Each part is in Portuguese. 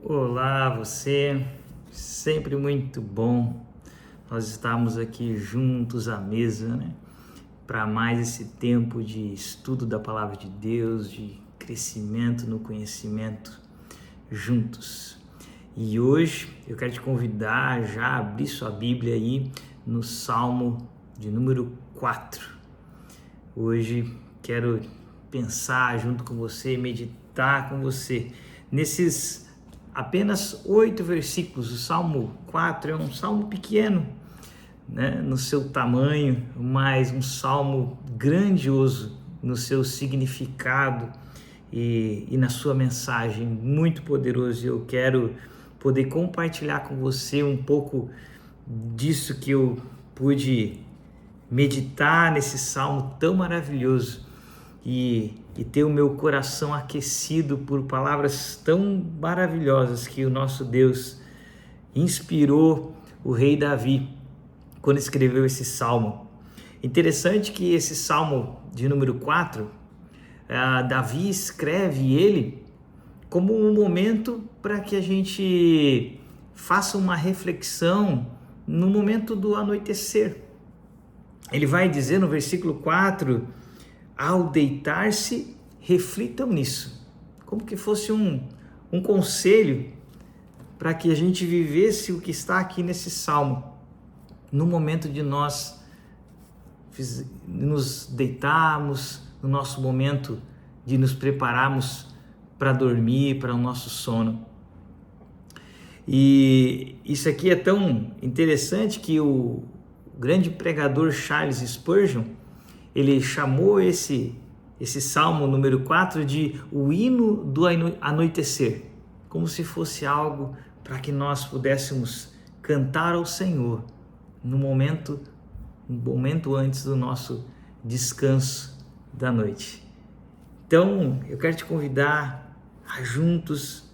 Olá, você, sempre muito bom nós estamos aqui juntos à mesa, né? Para mais esse tempo de estudo da Palavra de Deus, de crescimento no conhecimento juntos. E hoje eu quero te convidar já a abrir sua Bíblia aí no Salmo de número 4. Hoje quero pensar junto com você, meditar com você nesses apenas 8 versículos. O Salmo 4 é um salmo pequeno, né, no seu tamanho, mas um salmo grandioso no seu significado e na sua mensagem, muito poderoso. Eu quero poder compartilhar com você um pouco disso que eu pude meditar nesse salmo tão maravilhoso e ter o meu coração aquecido por palavras tão maravilhosas que o nosso Deus inspirou o rei Davi quando escreveu esse salmo. Interessante que esse salmo de número 4, Davi escreve ele como um momento para que a gente faça uma reflexão no momento do anoitecer. Ele vai dizer no versículo 4: ao deitar-se, reflitam nisso. Como que fosse um conselho para que a gente vivesse o que está aqui nesse salmo, no momento de nós nos deitarmos, no nosso momento de nos prepararmos para dormir, para o nosso sono. E isso aqui é tão interessante que o grande pregador Charles Spurgeon, ele chamou esse salmo número 4 de o hino do anoitecer, como se fosse algo para que nós pudéssemos cantar ao Senhor no momento antes do nosso descanso da noite. Então, eu quero te convidar a juntos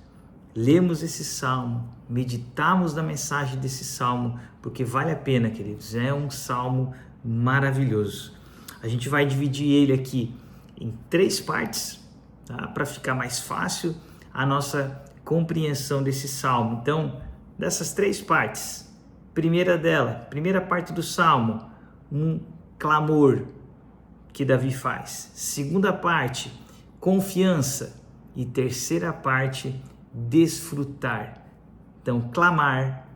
lermos esse salmo, meditarmos na mensagem desse salmo, porque vale a pena, queridos, é um salmo maravilhoso. A gente vai dividir ele aqui em 3 partes, tá? Para ficar mais fácil a nossa compreensão desse salmo. Então, dessas 3 partes, primeira parte do salmo, um clamor que Davi faz. Segunda parte, confiança. E terceira parte, desfrutar. Então, clamar,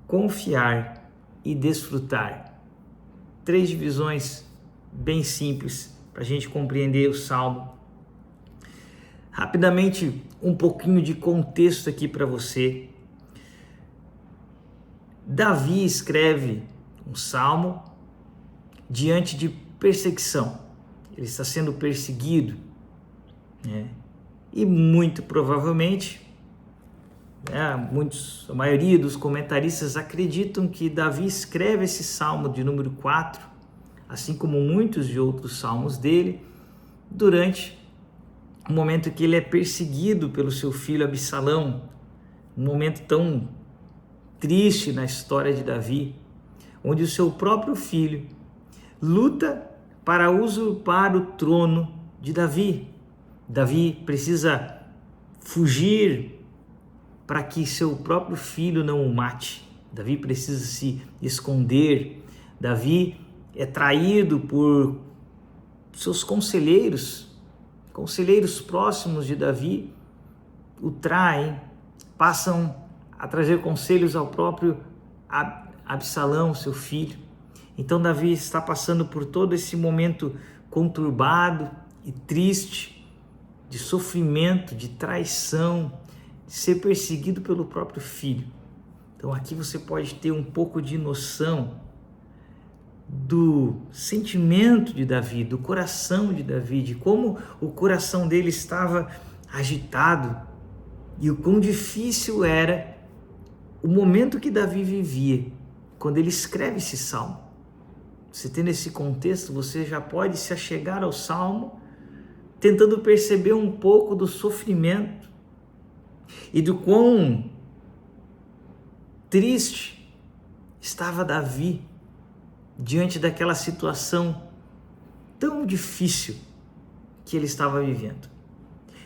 confiar e desfrutar. 3 divisões bem simples para a gente compreender o salmo. Rapidamente, um pouquinho de contexto aqui para você. Davi escreve um salmo diante de perseguição. Ele está sendo perseguido, né? E muito provavelmente, a maioria dos comentaristas acreditam que Davi escreve esse salmo de número 4, assim como muitos de outros salmos dele, durante o momento que ele é perseguido pelo seu filho Absalão, um momento tão triste na história de Davi, onde o seu próprio filho luta para usurpar o trono de Davi. Davi precisa fugir para que seu próprio filho não o mate. Davi precisa se esconder. Davi é traído por seus conselheiros próximos de Davi, o traem, passam a trazer conselhos ao próprio Absalão, seu filho. Então Davi está passando por todo esse momento conturbado e triste, de sofrimento, de traição, de ser perseguido pelo próprio filho. Então aqui você pode ter um pouco de noção do sentimento de Davi, do coração de Davi, de como o coração dele estava agitado e o quão difícil era o momento que Davi vivia quando ele escreve esse salmo. Você tendo esse contexto, você já pode se achegar ao salmo tentando perceber um pouco do sofrimento e do quão triste estava Davi diante daquela situação tão difícil que ele estava vivendo.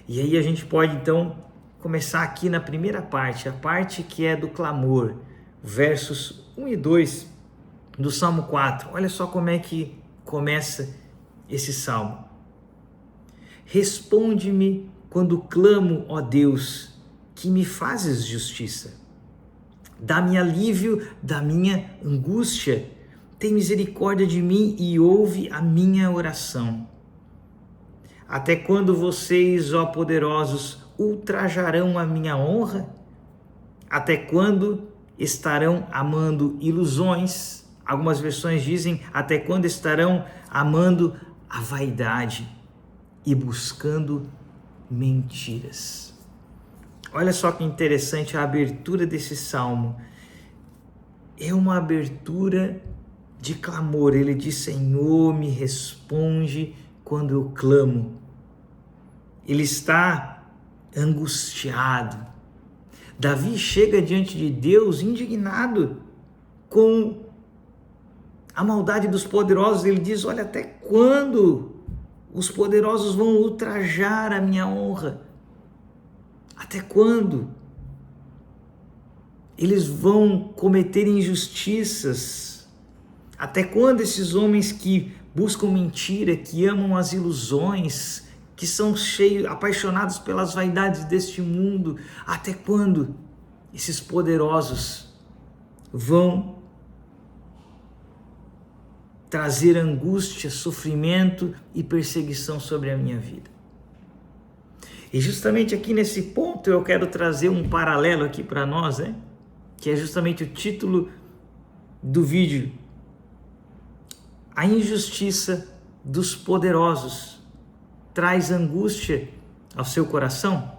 E aí a gente pode então começar aqui na primeira parte, a parte que é do clamor, versos 1 e 2 do Salmo 4. Olha só como é que começa esse salmo. Responde-me quando clamo, ó Deus, que me fazes justiça. Dá-me alívio da minha angústia. Tem misericórdia de mim e ouve a minha oração. Até quando vocês, ó poderosos, ultrajarão a minha honra? Até quando estarão amando ilusões? Algumas versões dizem, até quando estarão amando a vaidade e buscando mentiras? Olha só que interessante a abertura desse salmo. É uma abertura de clamor. Ele diz, Senhor, me responde quando eu clamo. Ele está angustiado. Davi chega diante de Deus indignado com a maldade dos poderosos. Ele diz, olha, até quando os poderosos vão ultrajar a minha honra? Até quando eles vão cometer injustiças? Até quando esses homens que buscam mentira, que amam as ilusões, que são cheios, apaixonados pelas vaidades deste mundo, até quando esses poderosos vão trazer angústia, sofrimento e perseguição sobre a minha vida? E justamente aqui nesse ponto eu quero trazer um paralelo aqui para nós, né? Que é justamente o título do vídeo. A injustiça dos poderosos traz angústia ao seu coração?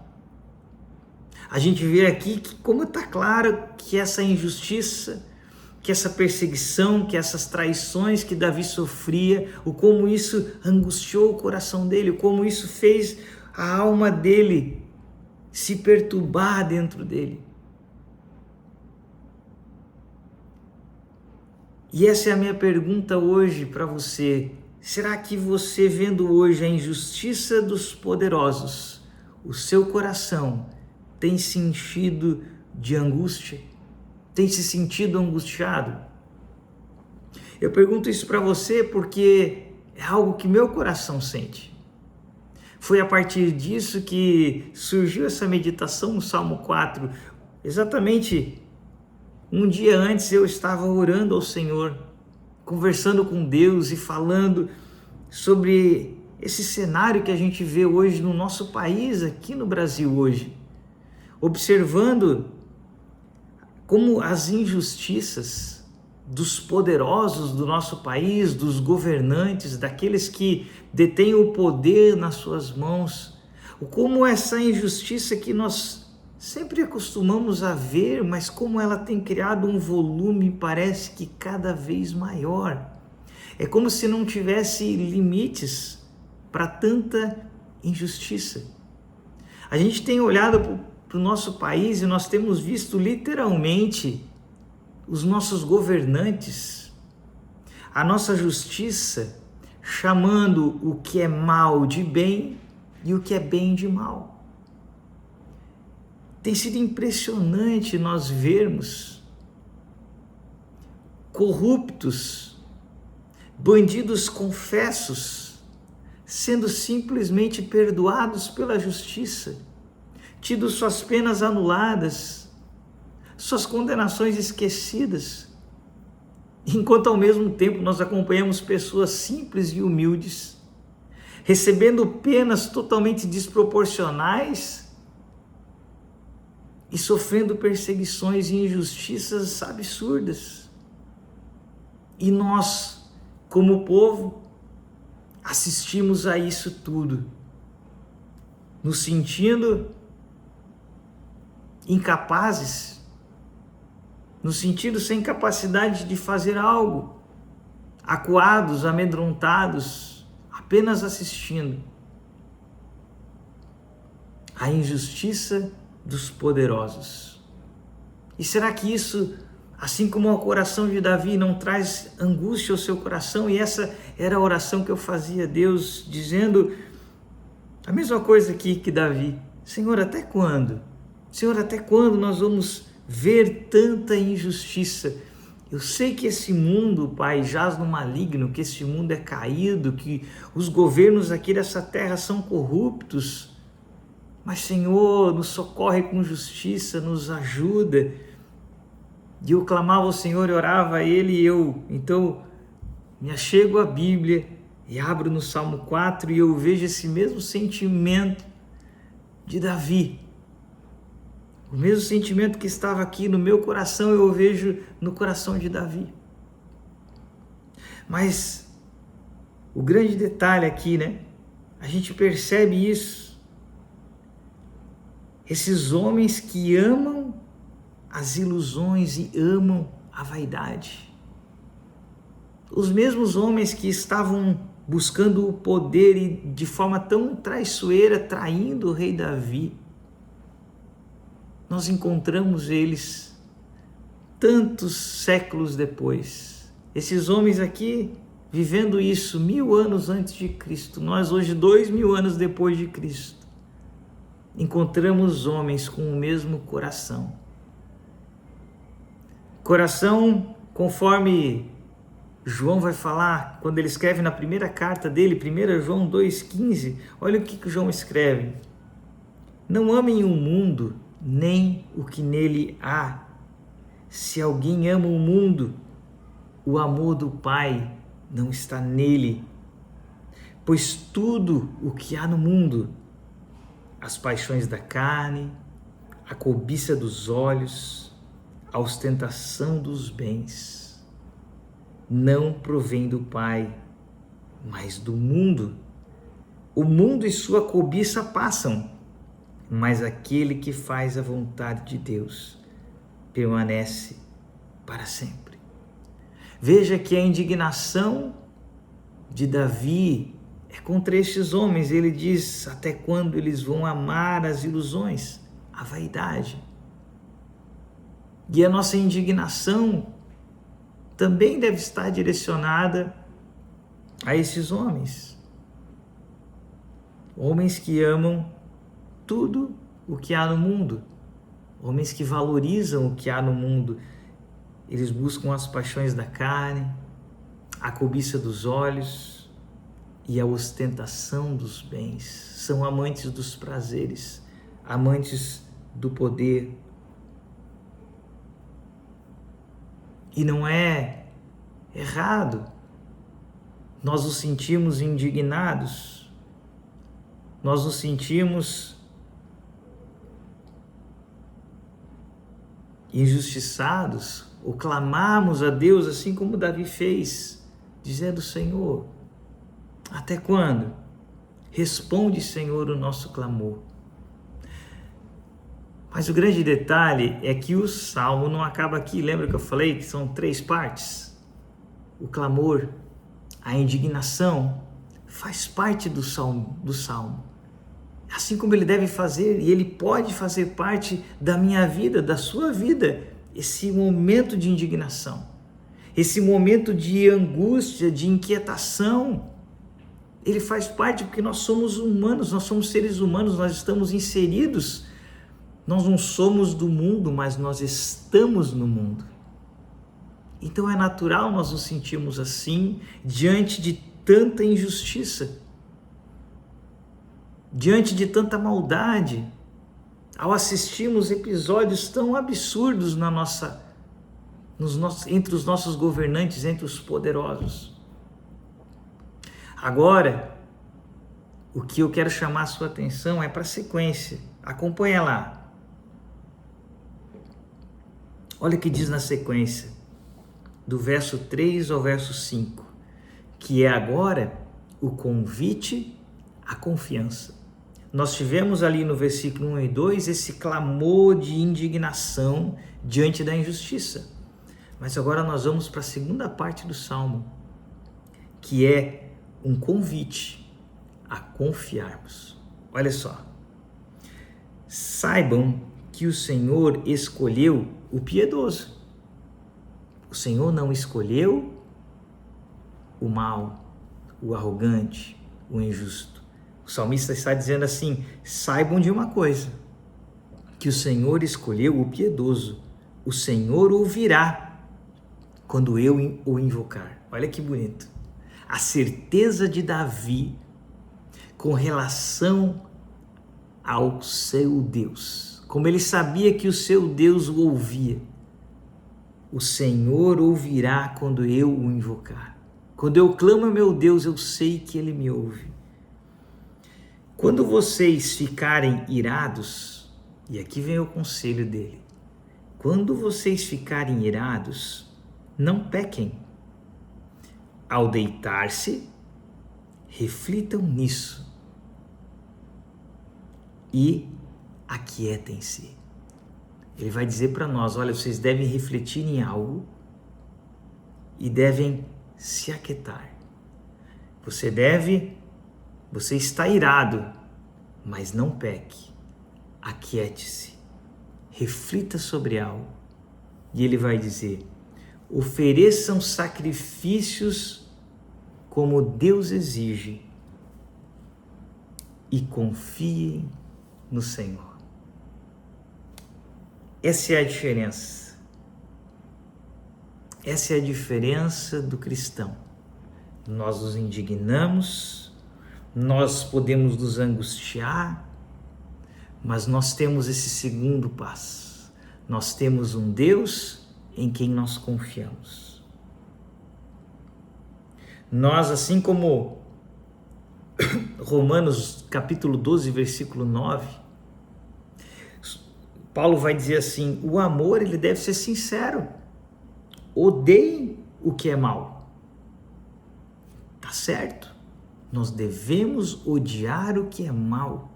A gente vê aqui que como está claro que essa injustiça, que essa perseguição, que essas traições que Davi sofria, o como isso angustiou o coração dele, o como isso fez a alma dele se perturbar dentro dele. E essa é a minha pergunta hoje para você. Será que você, vendo hoje a injustiça dos poderosos, o seu coração tem se enchido de angústia? Tem se sentido angustiado? Eu pergunto isso para você porque é algo que meu coração sente. Foi a partir disso que surgiu essa meditação no Salmo 4. Exatamente um dia antes eu estava orando ao Senhor, conversando com Deus e falando sobre esse cenário que a gente vê hoje no nosso país, aqui no Brasil hoje. Observando como as injustiças dos poderosos do nosso país, dos governantes, daqueles que detêm o poder nas suas mãos, como essa injustiça que nós sempre acostumamos a ver, mas como ela tem criado um volume, parece que cada vez maior. É como se não tivesse limites para tanta injustiça. A gente tem olhado para o nosso país e nós temos visto literalmente os nossos governantes, a nossa justiça, chamando o que é mal de bem e o que é bem de mal. Tem sido impressionante nós vermos corruptos, bandidos confessos, sendo simplesmente perdoados pela justiça, tido suas penas anuladas, suas condenações esquecidas, enquanto ao mesmo tempo nós acompanhamos pessoas simples e humildes, recebendo penas totalmente desproporcionais e sofrendo perseguições e injustiças absurdas. E nós, como povo, assistimos a isso tudo, nos sentindo incapazes, nos sentindo sem capacidade de fazer algo, acuados, amedrontados, apenas assistindo a injustiça dos poderosos. E será que isso, assim como o coração de Davi, não traz angústia ao seu coração? E essa era a oração que eu fazia a Deus, dizendo a mesma coisa aqui que Davi: Senhor, até quando? Senhor, até quando nós vamos ver tanta injustiça? Eu sei que esse mundo, Pai, jaz no maligno, que esse mundo é caído, que os governos aqui dessa terra são corruptos. Mas, Senhor, nos socorre com justiça, nos ajuda. E eu clamava ao Senhor, eu orava a Ele e então, me achego à Bíblia e abro no Salmo 4 e eu vejo esse mesmo sentimento de Davi. O mesmo sentimento que estava aqui no meu coração, eu vejo no coração de Davi. Mas o grande detalhe aqui, né? A gente percebe isso. Esses homens que amam as ilusões e amam a vaidade. Os mesmos homens que estavam buscando o poder e de forma tão traiçoeira, traindo o rei Davi, nós encontramos eles tantos séculos depois. Esses homens aqui vivendo isso 1000 anos antes de Cristo. Nós hoje 2000 anos depois de Cristo. Encontramos homens com o mesmo coração. Coração, conforme João vai falar, quando ele escreve na primeira carta dele, 1 João 2,15, olha o que João escreve. Não amem o mundo, nem o que nele há. Se alguém ama o mundo, o amor do Pai não está nele. Pois tudo o que há no mundo, as paixões da carne, a cobiça dos olhos, a ostentação dos bens, não provém do Pai, mas do mundo. O mundo e sua cobiça passam, mas aquele que faz a vontade de Deus permanece para sempre. Veja que a indignação de Davi é contra estes homens. Ele diz: até quando eles vão amar as ilusões, a vaidade? E a nossa indignação também deve estar direcionada a esses homens. Homens que amam tudo o que há no mundo. Homens que valorizam o que há no mundo. Eles buscam as paixões da carne, a cobiça dos olhos e a ostentação dos bens. São amantes dos prazeres, amantes do poder. E não é errado nós nos sentimos indignados, nós nos sentimos injustiçados, ou clamarmos a Deus assim como Davi fez, dizendo: Senhor, até quando? Responde, Senhor, o nosso clamor. Mas o grande detalhe é que o salmo não acaba aqui. Lembra que eu falei que são 3 partes? O clamor, a indignação faz parte do salmo. Assim como ele deve fazer, e ele pode fazer parte da minha vida, da sua vida, esse momento de indignação, esse momento de angústia, de inquietação, ele faz parte porque nós somos humanos, nós somos seres humanos, nós estamos inseridos. Nós não somos do mundo, mas nós estamos no mundo. Então é natural nós nos sentirmos assim diante de tanta injustiça, diante de tanta maldade, ao assistirmos episódios tão absurdos entre os nossos governantes, entre os poderosos. Agora, o que eu quero chamar a sua atenção é para a sequência. Acompanha lá. Olha o que diz na sequência, do verso 3 ao verso 5, que é agora o convite à confiança. Nós tivemos ali no versículo 1 e 2 esse clamor de indignação diante da injustiça. Mas agora nós vamos para a segunda parte do Salmo, que é um convite a confiarmos. Olha só. Saibam que o Senhor escolheu o piedoso. O Senhor não escolheu o mau, o arrogante, o injusto. O salmista está dizendo assim: saibam de uma coisa, que que o Senhor escolheu o piedoso, o Senhor ouvirá quando eu o invocar. Olha que bonito. A certeza de Davi com relação ao seu Deus. Como ele sabia que o seu Deus o ouvia. O Senhor ouvirá quando eu o invocar. Quando eu clamo a meu Deus, eu sei que ele me ouve. Quando vocês ficarem irados, e aqui vem o conselho dele, quando vocês ficarem irados, não pequem. Ao deitar-se, reflitam nisso e aquietem-se. Ele vai dizer para nós, olha, vocês devem refletir em algo e devem se aquietar. Você está irado, mas não peque. Aquiete-se, reflita sobre algo. E ele vai dizer, ofereçam sacrifícios como Deus exige e confiem no Senhor. Essa é a diferença. Essa é a diferença do cristão. Nós nos indignamos, nós podemos nos angustiar, mas nós temos esse segundo passo. Nós temos um Deus em quem nós confiamos. Nós, assim como Romanos capítulo 12, versículo 9, Paulo vai dizer assim, o amor ele deve ser sincero. Odeiem o que é mal. Tá certo? Nós devemos odiar o que é mal,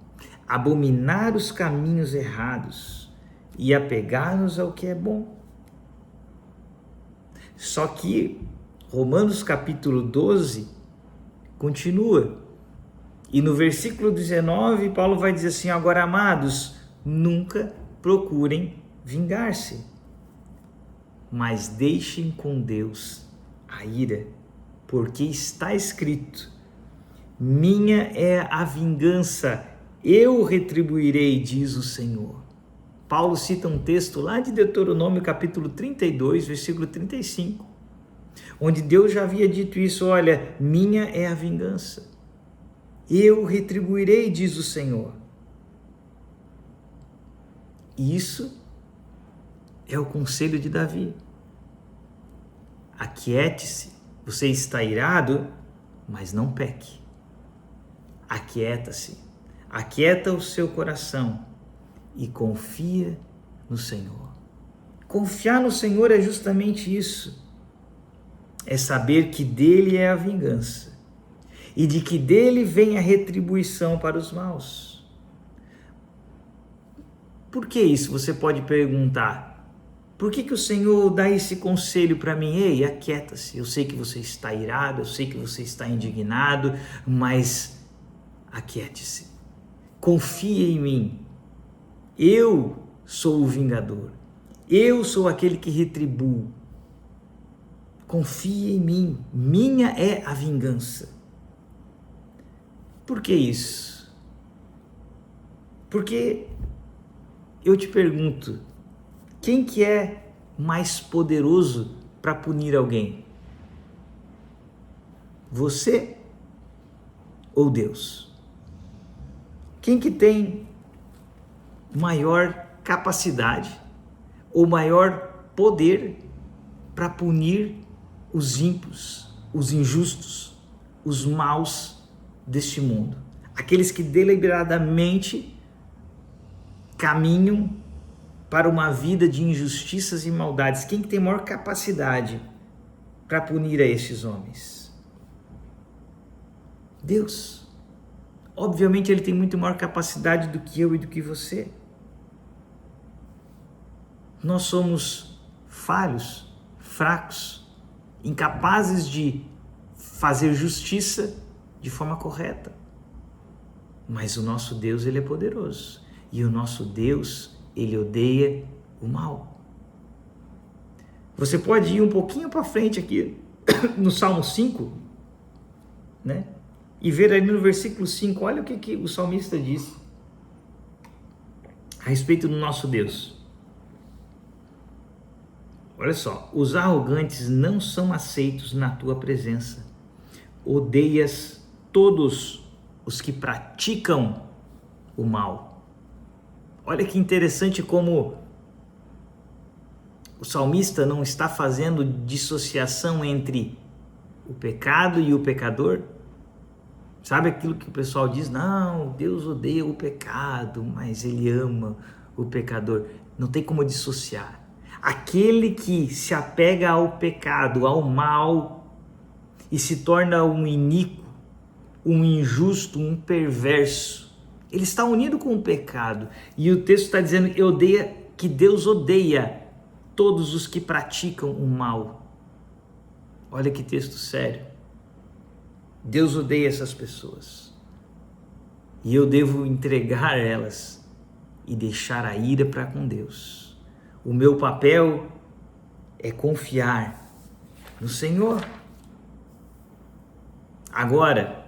abominar os caminhos errados e apegar-nos ao que é bom. Só que Romanos capítulo 12 continua. E no versículo 19, Paulo vai dizer assim, agora amados, nunca procurem vingar-se, mas deixem com Deus a ira, porque está escrito, minha é a vingança, eu retribuirei, diz o Senhor. Paulo cita um texto lá de Deuteronômio capítulo 32, versículo 35, onde Deus já havia dito isso, olha, minha é a vingança, eu retribuirei, diz o Senhor. Isso é o conselho de Davi. Aquiete-se, você está irado, mas não peque. Aquieta-se, aquieta o seu coração e confia no Senhor. Confiar no Senhor é justamente isso. É saber que dele é a vingança e de que dele vem a retribuição para os maus. Por que isso? Você pode perguntar. Por que o Senhor dá esse conselho para mim? Ei, aquieta-se. Eu sei que você está irado, eu sei que você está indignado, mas aquiete-se. Confie em mim. Eu sou o vingador. Eu sou aquele que retribuo. Confie em mim. Minha é a vingança. Por que isso? Porque eu te pergunto, quem que é mais poderoso para punir alguém? Você ou Deus? Quem que tem maior capacidade ou maior poder para punir os ímpios, os injustos, os maus deste mundo? Aqueles que deliberadamente caminham para uma vida de injustiças e maldades. Quem que tem maior capacidade para punir a estes homens? Deus. Obviamente ele tem muito maior capacidade do que eu e do que você. Nós somos falhos, fracos, incapazes de fazer justiça de forma correta. Mas o nosso Deus, ele é poderoso. E o nosso Deus, ele odeia o mal. Você pode ir um pouquinho para frente aqui, no Salmo 5, né? E ver ali no versículo 5, olha o que o salmista diz. a respeito do nosso Deus. Olha só, os arrogantes não são aceitos na tua presença. Odeias todos os que praticam o mal. Olha que interessante como o salmista não está fazendo dissociação entre o pecado e o pecador. Sabe aquilo que o pessoal diz? Não, Deus odeia o pecado, mas Ele ama o pecador. Não tem como dissociar. Aquele que se apega ao pecado, ao mal, e se torna um iníquo, um injusto, um perverso, ele está unido com o pecado. E o texto está dizendo que Deus odeia todos os que praticam o mal. Olha que texto sério. Deus odeia essas pessoas. E eu devo entregar elas e deixar a ira para com Deus. O meu papel é confiar no Senhor. Agora,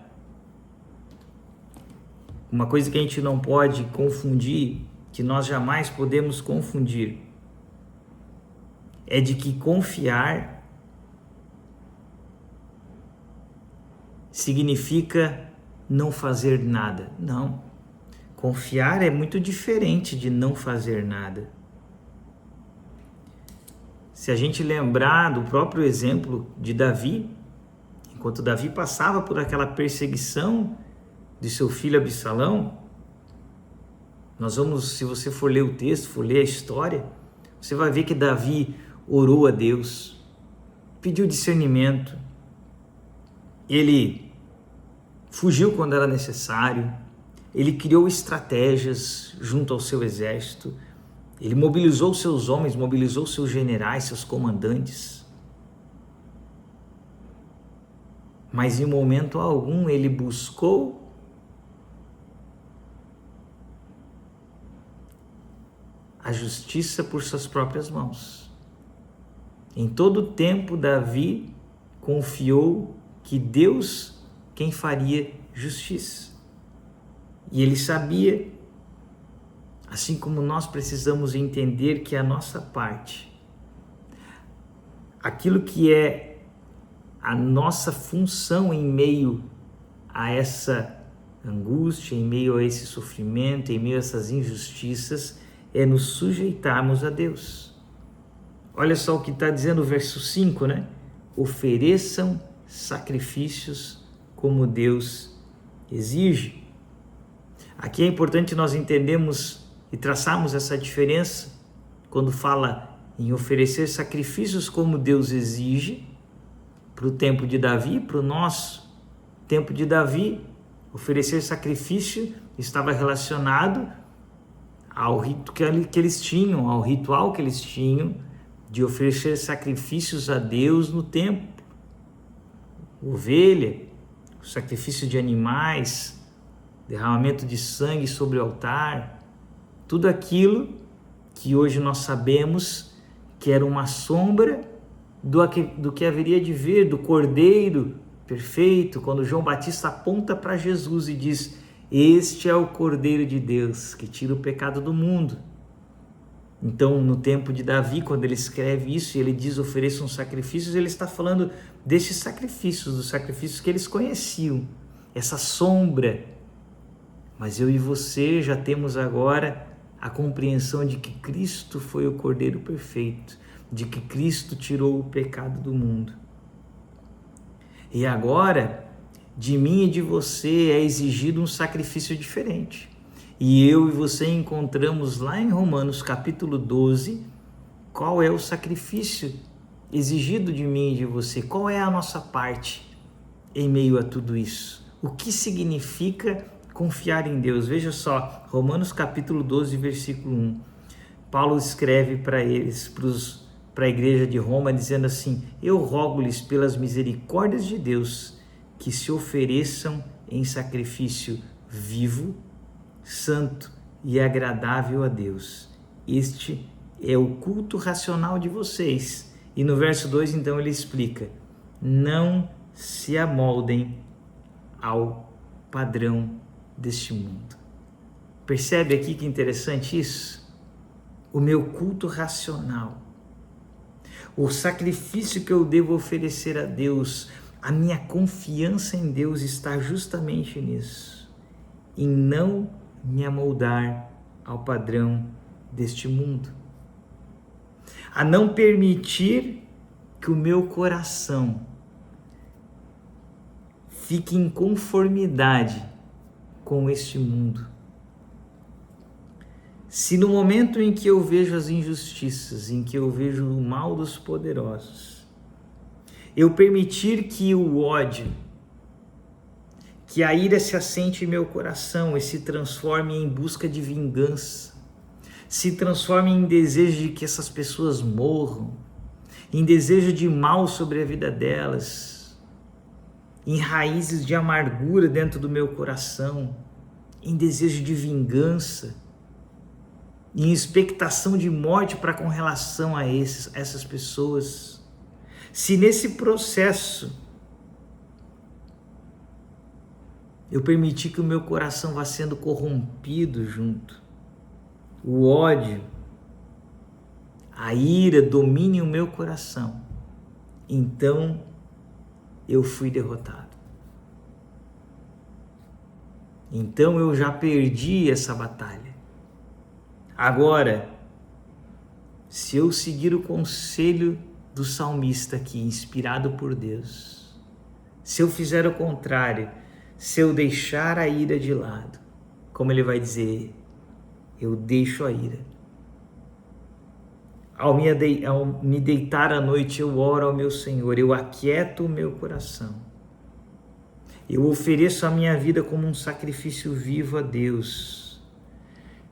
uma coisa que a gente não pode confundir, que nós jamais podemos confundir, é de que confiar significa não fazer nada. Não. Confiar é muito diferente de não fazer nada. Se a gente lembrar do próprio exemplo de Davi, enquanto Davi passava por aquela perseguição de seu filho Absalão, se você for ler o texto, for ler a história, você vai ver que Davi orou a Deus, pediu discernimento, ele fugiu quando era necessário, ele criou estratégias junto ao seu exército, ele mobilizou seus homens, mobilizou seus generais, seus comandantes, mas em momento algum ele buscou a justiça por suas próprias mãos. Em todo o tempo, Davi confiou que Deus quem faria justiça. E ele sabia, assim como nós precisamos entender que a nossa parte, aquilo que é a nossa função em meio a essa angústia, em meio a esse sofrimento, em meio a essas injustiças, é nos sujeitarmos a Deus. Olha só o que está dizendo o verso 5, né? Ofereçam sacrifícios como Deus exige. Aqui é importante nós entendermos e traçarmos essa diferença quando fala em oferecer sacrifícios como Deus exige, para o tempo de Davi, para o nosso tempo de Davi, oferecer sacrifício estava relacionado ao rito que eles tinham, ao ritual que eles tinham de oferecer sacrifícios a Deus no templo. Ovelha, sacrifício de animais, derramamento de sangue sobre o altar, tudo aquilo que hoje nós sabemos que era uma sombra do que haveria de vir, do Cordeiro perfeito, quando João Batista aponta para Jesus e diz: este é o Cordeiro de Deus que tira o pecado do mundo. Então, no tempo de Davi, quando ele escreve isso e ele diz ofereçam sacrifícios, ele está falando destes sacrifícios, dos sacrifícios que eles conheciam, essa sombra. Mas eu e você já temos agora a compreensão de que Cristo foi o Cordeiro perfeito, de que Cristo tirou o pecado do mundo. E agora, de mim e de você é exigido um sacrifício diferente. E eu e você encontramos lá em Romanos capítulo 12, qual é o sacrifício exigido de mim e de você, qual é a nossa parte em meio a tudo isso. O que significa confiar em Deus? Veja só, Romanos capítulo 12, versículo 1. Paulo escreve para eles, para a igreja de Roma, dizendo assim: eu rogo-lhes pelas misericórdias de Deus que se ofereçam em sacrifício vivo, santo e agradável a Deus. Este é o culto racional de vocês. E no verso 2, então, ele explica: não se amoldem ao padrão deste mundo. Percebe aqui que interessante isso? O meu culto racional, o sacrifício que eu devo oferecer a Deus, a minha confiança em Deus está justamente nisso, em não me amoldar ao padrão deste mundo, a não permitir que o meu coração fique em conformidade com este mundo. Se no momento em que eu vejo as injustiças, em que eu vejo o mal dos poderosos, eu permitir que o ódio, que a ira se assente em meu coração e se transforme em busca de vingança, se transforme em desejo de que essas pessoas morram, em desejo de mal sobre a vida delas, em raízes de amargura dentro do meu coração, em desejo de vingança, em expectação de morte para com relação a essas pessoas. Se nesse processo eu permitir que o meu coração vá sendo corrompido junto, o ódio, a ira domine o meu coração, então eu fui derrotado. Então eu já perdi essa batalha. Agora, se eu seguir o conselho do salmista aqui, inspirado por Deus, se eu fizer o contrário, se eu deixar a ira de lado, como ele vai dizer, eu deixo a ira. Ao me deitar à noite, eu oro ao meu Senhor, eu aquieto o meu coração. Eu ofereço a minha vida como um sacrifício vivo a Deus.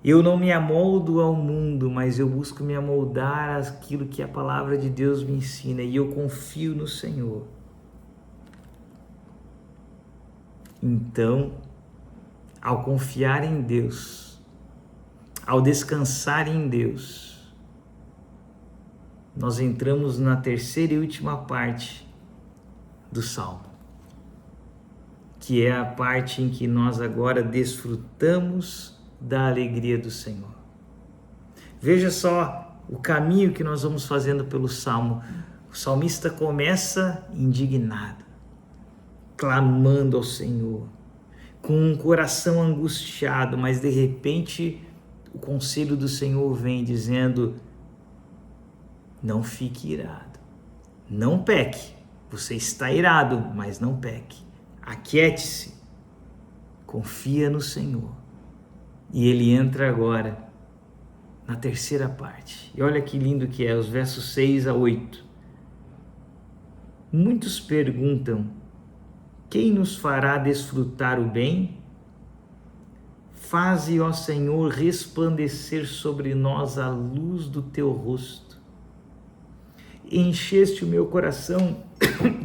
Eu não me amoldo ao mundo, mas eu busco me amoldar àquilo que a palavra de Deus me ensina, e eu confio no Senhor. Então, ao confiar em Deus, ao descansar em Deus, nós entramos na terceira e última parte do Salmo, que é a parte em que nós agora desfrutamos da alegria do Senhor. Veja só o caminho que nós vamos fazendo pelo Salmo. O salmista começa indignado, clamando ao Senhor, com um coração angustiado, mas de repente o conselho do Senhor vem dizendo: não fique irado, não peque, você está irado, mas não peque, aquiete-se, confia no Senhor. E ele entra agora na terceira parte. E olha que lindo que é, os versos 6 a 8. Muitos perguntam: quem nos fará desfrutar o bem? Faze, ó Senhor, resplandecer sobre nós a luz do teu rosto. Encheste o meu coração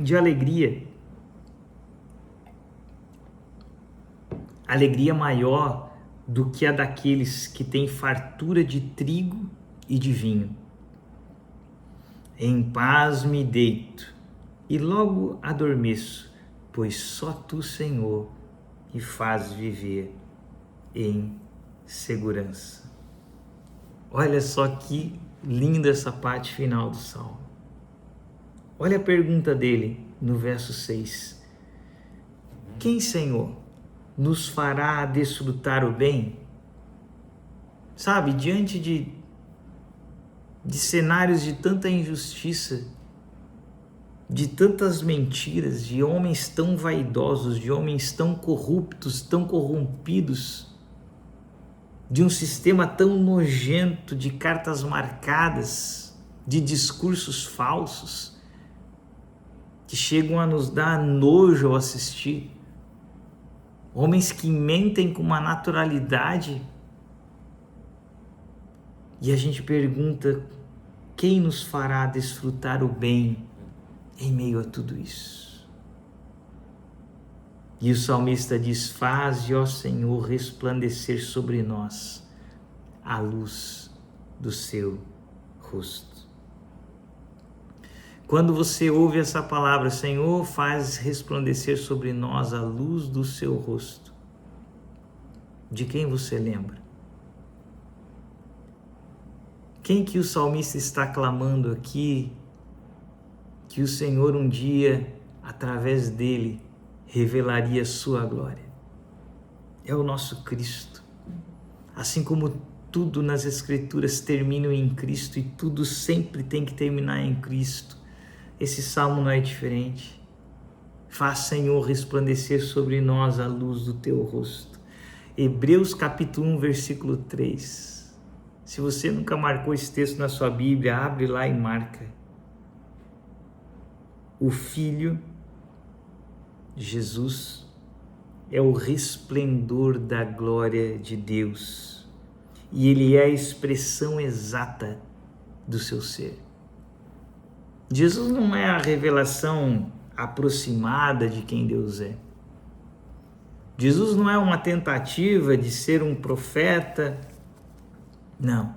de alegria. Alegria maior do que a daqueles que têm fartura de trigo e de vinho. Em paz me deito e logo adormeço, pois só tu, Senhor, me fazes viver em segurança. Olha só que linda essa parte final do Salmo. Olha a pergunta dele no verso 6. Quem, Senhor, nos fará desfrutar o bem? Sabe, diante de cenários de tanta injustiça, de tantas mentiras, de homens tão vaidosos, de homens tão corruptos, tão corrompidos, de um sistema tão nojento, de cartas marcadas, de discursos falsos, que chegam a nos dar nojo ao assistir. Homens que mentem com uma naturalidade, e a gente pergunta: quem nos fará desfrutar o bem em meio a tudo isso? E o salmista diz: faze, ó Senhor, resplandecer sobre nós a luz do seu rosto. Quando você ouve essa palavra, Senhor, faz resplandecer sobre nós a luz do seu rosto, De quem você lembra? Quem que o salmista está clamando aqui que o Senhor um dia, através dele, revelaria sua glória? É o nosso Cristo. Assim como tudo nas Escrituras termina em Cristo e tudo sempre tem que terminar em Cristo, esse salmo não é diferente. Faz, Senhor, resplandecer sobre nós a luz do teu rosto. Hebreus capítulo 1, versículo 3. Se você nunca marcou esse texto na sua Bíblia, abre lá e marca. O Filho, Jesus, é o resplendor da glória de Deus e Ele é a expressão exata do seu ser. Jesus não é a revelação aproximada de quem Deus é. Jesus não é uma tentativa de ser um profeta. Não.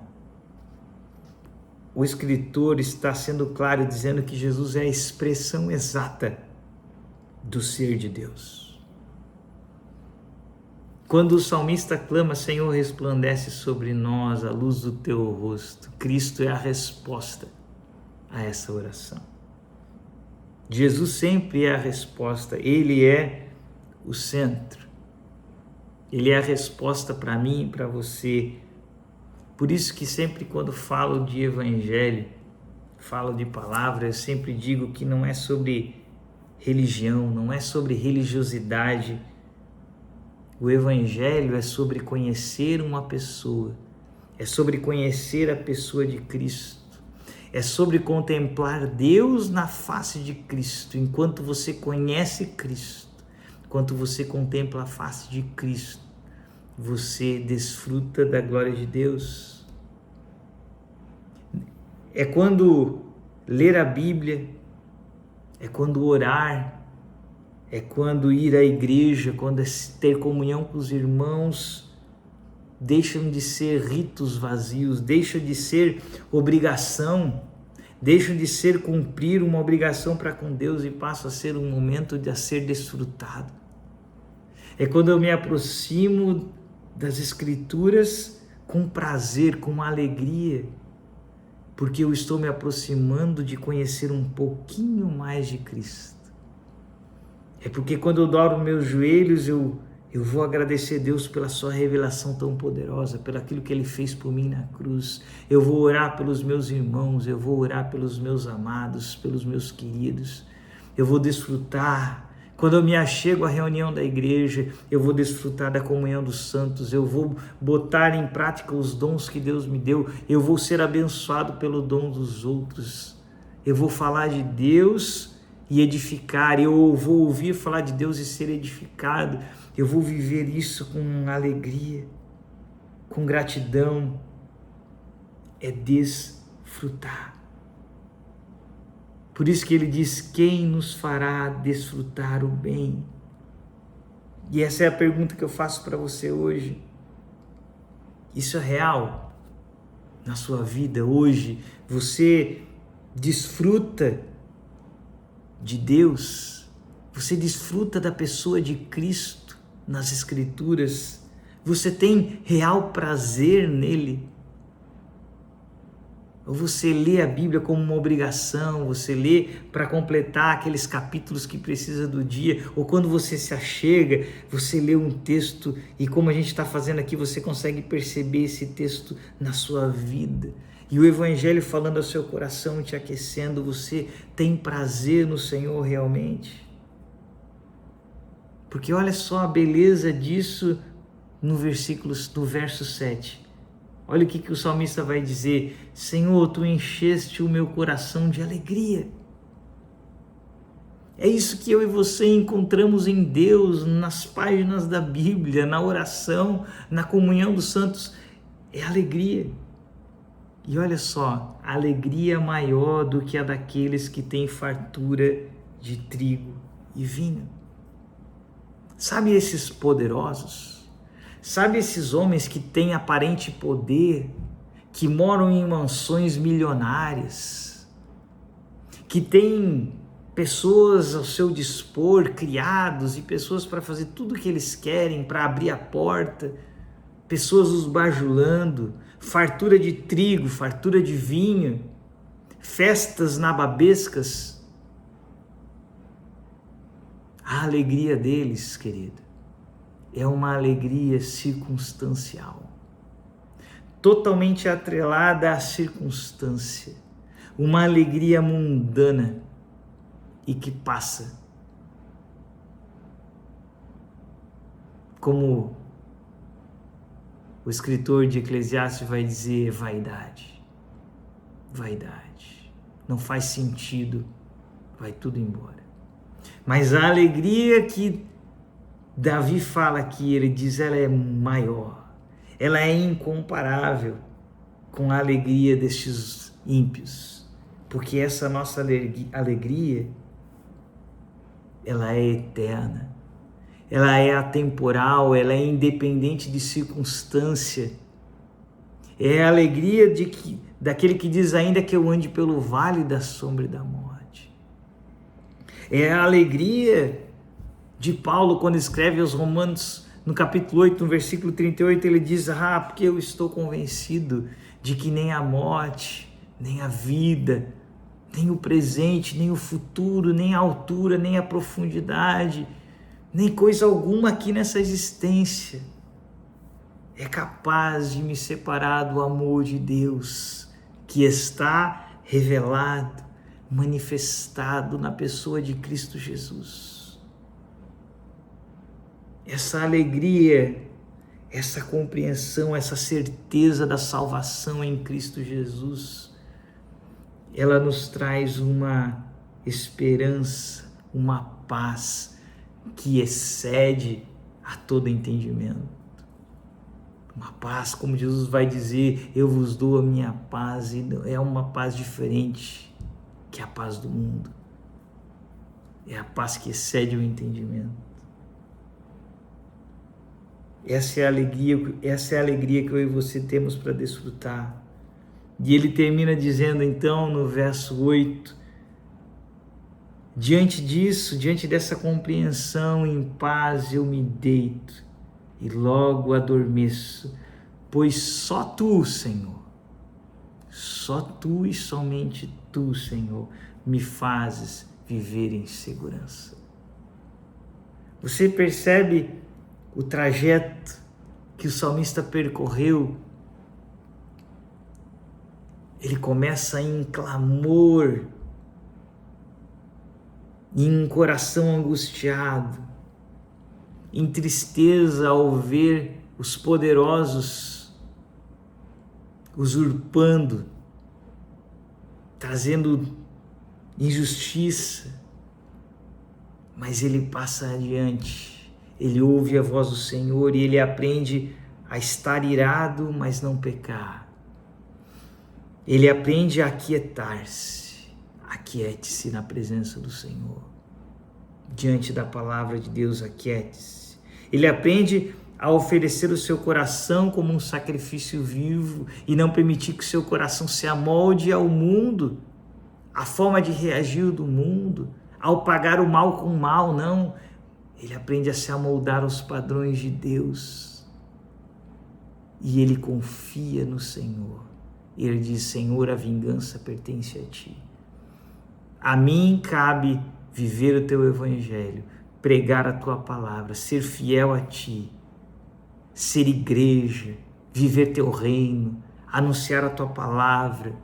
O escritor está sendo claro dizendo que Jesus é a expressão exata do ser de Deus. Quando o salmista clama, Senhor, resplandece sobre nós a luz do teu rosto, Cristo é a resposta a essa oração. Jesus sempre é a resposta, Ele é o centro. Ele é a resposta para mim e para você. Por isso que sempre quando falo de evangelho, falo de palavra, eu sempre digo que não é sobre religião, não é sobre religiosidade. O evangelho é sobre conhecer uma pessoa, é sobre conhecer a pessoa de Cristo, é sobre contemplar Deus na face de Cristo. Enquanto você conhece Cristo, enquanto você contempla a face de Cristo, você desfruta da glória de Deus. É quando ler a Bíblia, é quando orar, é quando ir à igreja, quando ter comunhão com os irmãos, deixam de ser ritos vazios, deixam de ser obrigação, deixam de ser cumprir uma obrigação para com Deus e passa a ser um momento de a ser desfrutado. É quando eu me aproximo das Escrituras com prazer, com alegria, porque eu estou me aproximando de conhecer um pouquinho mais de Cristo. É porque quando eu dobro meus joelhos, eu vou agradecer a Deus pela sua revelação tão poderosa, pelo aquilo que Ele fez por mim na cruz. Eu vou orar pelos meus irmãos, eu vou orar pelos meus amados, pelos meus queridos. Eu vou desfrutar. Quando eu me achego à reunião da igreja, eu vou desfrutar da comunhão dos santos, eu vou botar em prática os dons que Deus me deu, eu vou ser abençoado pelo dom dos outros. Eu vou falar de Deus e edificar, eu vou ouvir falar de Deus e ser edificado, eu vou viver isso com alegria, com gratidão, é desfrutar. Por isso que ele diz, quem nos fará desfrutar o bem? E essa é a pergunta que eu faço para você hoje. Isso é real na sua vida hoje? Você desfruta de Deus? Você desfruta da pessoa de Cristo nas Escrituras? Você tem real prazer nele? Ou você lê a Bíblia como uma obrigação, você lê para completar aqueles capítulos que precisa do dia, ou quando você se achega, você lê um texto e como a gente está fazendo aqui, você consegue perceber esse texto na sua vida. E o Evangelho falando ao seu coração, te aquecendo, você tem prazer no Senhor realmente? Porque olha só a beleza disso no verso 7. Olha o que o salmista vai dizer, Senhor, Tu encheste o meu coração de alegria. É isso que eu e você encontramos em Deus, nas páginas da Bíblia, na oração, na comunhão dos santos, é alegria. E olha só, alegria maior do que a daqueles que têm fartura de trigo e vinho. Sabe esses poderosos? Sabe esses homens que têm aparente poder, que moram em mansões milionárias, que têm pessoas ao seu dispor, criados e pessoas para fazer tudo o que eles querem, para abrir a porta, pessoas os bajulando, fartura de trigo, fartura de vinho, festas nababescas. A alegria deles, querido, é uma alegria circunstancial, totalmente atrelada à circunstância, uma alegria mundana e que passa. Como o escritor de Eclesiastes vai dizer, vaidade, vaidade, não faz sentido, vai tudo embora. Mas a alegria que Davi fala aqui, ele diz, ela é maior, ela é incomparável com a alegria destes ímpios, porque essa nossa alegria, ela é eterna, ela é atemporal, ela é independente de circunstância, é a alegria daquele que diz, ainda que eu ande pelo vale da sombra e da morte. É a alegria de Paulo quando escreve aos Romanos, no capítulo 8, no versículo 38, ele diz, porque eu estou convencido de que nem a morte, nem a vida, nem o presente, nem o futuro, nem a altura, nem a profundidade, nem coisa alguma aqui nessa existência é capaz de me separar do amor de Deus que está revelado, manifestado na pessoa de Cristo Jesus. Essa alegria, essa compreensão, essa certeza da salvação em Cristo Jesus, ela nos traz uma esperança, uma paz que excede a todo entendimento. Uma paz, como Jesus vai dizer, eu vos dou a minha paz, e é uma paz diferente que a paz do mundo. É a paz que excede o entendimento. Essa é a alegria que eu e você temos para desfrutar. E ele termina dizendo então no verso 8, diante disso, diante dessa compreensão, em paz eu me deito e logo adormeço, pois só tu, Senhor, só tu e somente tu, Senhor, me fazes viver em segurança. Você percebe o trajeto que o salmista percorreu? Ele começa em clamor, em um coração angustiado, em tristeza ao ver os poderosos usurpando, trazendo injustiça, mas ele passa adiante, ele ouve a voz do Senhor e ele aprende a estar irado, mas não pecar. Ele aprende a aquietar-se, aquiete-se na presença do Senhor. Diante da palavra de Deus, aquiete-se. Ele aprende a oferecer o seu coração como um sacrifício vivo e não permitir que o seu coração se amolde ao mundo, à forma de reagir do mundo, ao pagar o mal com o mal, não. Ele aprende a se amoldar aos padrões de Deus e ele confia no Senhor. Ele diz, Senhor, a vingança pertence a ti. A mim cabe viver o teu evangelho, pregar a tua palavra, ser fiel a ti, ser igreja, viver teu reino, anunciar a tua palavra,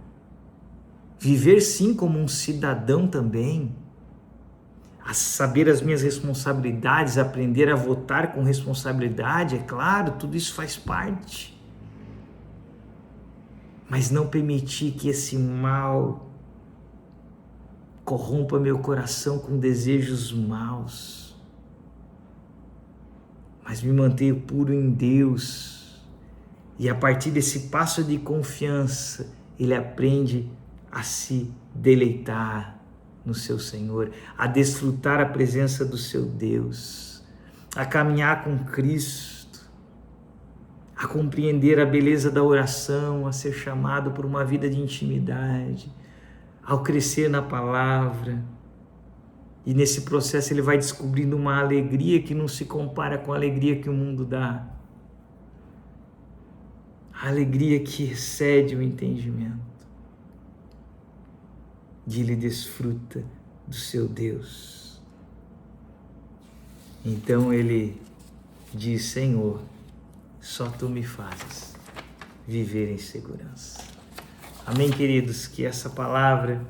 viver sim como um cidadão também, a saber as minhas responsabilidades, aprender a votar com responsabilidade, é claro, tudo isso faz parte. Mas não permitir que esse mal corrompa meu coração com desejos maus, mas me manter puro em Deus. E a partir desse passo de confiança, ele aprende a se deleitar no seu Senhor, a desfrutar a presença do seu Deus, a caminhar com Cristo, a compreender a beleza da oração, a ser chamado por uma vida de intimidade, ao crescer na palavra. E nesse processo ele vai descobrindo uma alegria que não se compara com a alegria que o mundo dá. a alegria que excede o entendimento, e ele desfruta do seu Deus. Então ele diz: Senhor, só tu me fazes viver em segurança. Amém, queridos? Que essa palavra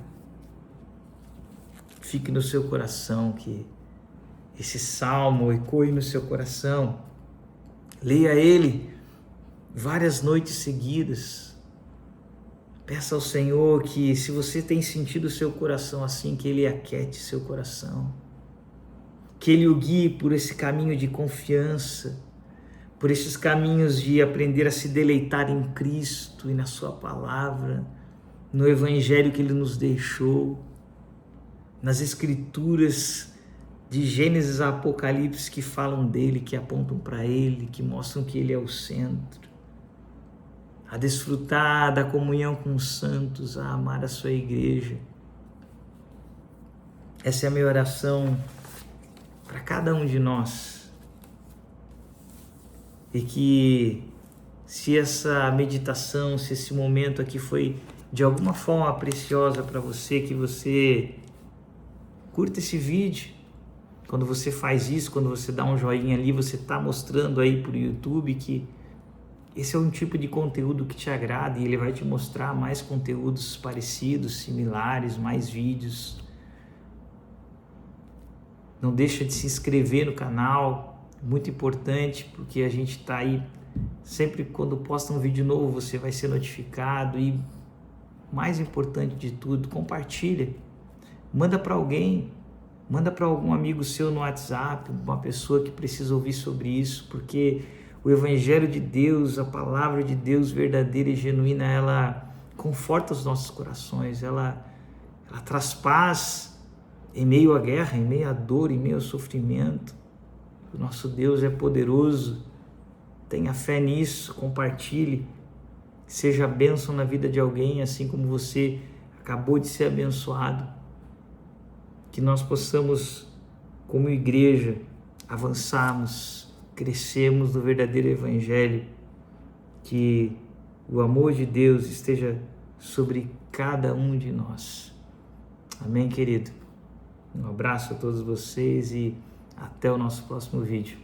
fique no seu coração, que esse salmo ecoe no seu coração. Leia ele várias noites seguidas. Peça ao Senhor que, se você tem sentido o seu coração assim, que Ele aquete seu coração, que Ele o guie por esse caminho de confiança, por esses caminhos de aprender a se deleitar em Cristo e na sua palavra, no Evangelho que Ele nos deixou, nas Escrituras de Gênesis a Apocalipse que falam dele, que apontam para Ele, que mostram que Ele é o centro. A desfrutar da comunhão com os santos, a amar a sua igreja. Essa é a minha oração para cada um de nós. E que, se essa meditação, se esse momento aqui foi de alguma forma preciosa para você, que você curta esse vídeo. Quando você faz isso, quando você dá um joinha ali, você está mostrando aí para o YouTube que esse é um tipo de conteúdo que te agrada, e ele vai te mostrar mais conteúdos parecidos, similares, mais vídeos. Não deixa de se inscrever no canal, muito importante, porque a gente está aí, sempre quando posta um vídeo novo você vai ser notificado, e mais importante de tudo, compartilha, manda para alguém, manda para algum amigo seu no WhatsApp, uma pessoa que precisa ouvir sobre isso, porque o Evangelho de Deus, a palavra de Deus verdadeira e genuína, ela conforta os nossos corações, ela traz paz em meio à guerra, em meio à dor, em meio ao sofrimento. O nosso Deus é poderoso, tenha fé nisso, compartilhe, seja bênção na vida de alguém, assim como você acabou de ser abençoado. Que nós possamos, como igreja, avançarmos, crescemos no verdadeiro Evangelho, que o amor de Deus esteja sobre cada um de nós. Amém, querido? Um abraço a todos vocês e até o nosso próximo vídeo.